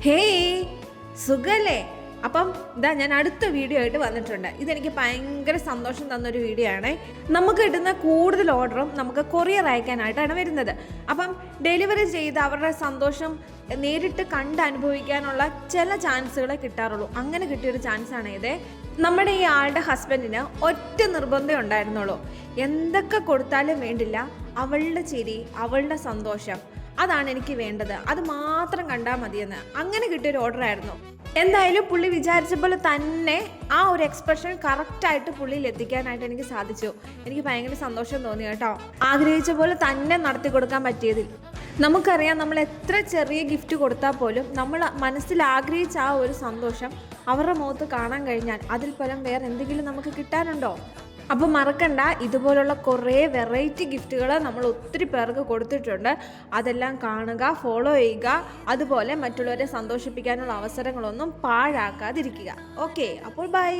Hey, സുഖല്ലേ? അപ്പം ഇതാ ഞാൻ അടുത്ത വീഡിയോ ആയിട്ട് വന്നിട്ടുണ്ട്. ഇതെനിക്ക് ഭയങ്കര സന്തോഷം തന്നൊരു വീഡിയോ ആണ്. നമുക്ക് കിട്ടുന്ന കൂടുതൽ ഓർഡറും നമുക്ക് കൊറിയർ അയക്കാനായിട്ടാണ് വരുന്നത്. അപ്പം ഡെലിവറി ചെയ്ത് അവരുടെ സന്തോഷം നേരിട്ട് കണ്ട് അനുഭവിക്കാനുള്ള ചില ചാൻസുകളെ കിട്ടാറുള്ളൂ. അങ്ങനെ കിട്ടിയൊരു ചാൻസാണ് ഇത്. നമ്മുടെ ഈ ആളുടെ ഹസ്ബൻഡിന് ഒറ്റ നിർബന്ധം ഉണ്ടായിരുന്നുള്ളൂ, എന്തൊക്കെ കൊടുത്താലും വേണ്ടില്ല, അവളുടെ ചിരി, അവളുടെ സന്തോഷം, അതാണ് എനിക്ക് വേണ്ടത്, അത് മാത്രം കണ്ടാൽ മതിയെന്ന്. അങ്ങനെ കിട്ടിയൊരു ഓർഡർ ആയിരുന്നു. എന്തായാലും പുള്ളി വിചാരിച്ച പോലെ തന്നെ ആ ഒരു എക്സ്പ്രഷൻ കറക്റ്റായിട്ട് പുള്ളിയിൽ എത്തിക്കാനായിട്ട് എനിക്ക് സാധിച്ചു. എനിക്ക് ഭയങ്കര സന്തോഷം തോന്നി കേട്ടോ. ആഗ്രഹിച്ച പോലെ തന്നെ നടത്തി കൊടുക്കാൻ പറ്റിയതിൽ. നമുക്കറിയാം, നമ്മൾ എത്ര ചെറിയ ഗിഫ്റ്റ് കൊടുത്താൽ പോലും നമ്മൾ മനസ്സിൽ ആഗ്രഹിച്ച ആ ഒരു സന്തോഷം അവരുടെ മുഖത്ത് കാണാൻ കഴിഞ്ഞാൽ അതിൽ പരം വേറെ എന്തെങ്കിലും നമുക്ക് കിട്ടാനുണ്ടോ? അപ്പോൾ മറക്കണ്ട, ഇതുപോലുള്ള കുറേ വെറൈറ്റി ഗിഫ്റ്റുകൾ നമ്മൾ ഒത്തിരി പേർക്ക് കൊടുത്തിട്ടുണ്ട്. അതെല്ലാം കാണുക, ഫോളോ ചെയ്യുക, അതുപോലെ മറ്റുള്ളവരെ സന്തോഷിപ്പിക്കാനുള്ള അവസരങ്ങളൊന്നും പാഴാക്കാതിരിക്കുക. ഓക്കെ, അപ്പോൾ ബൈ.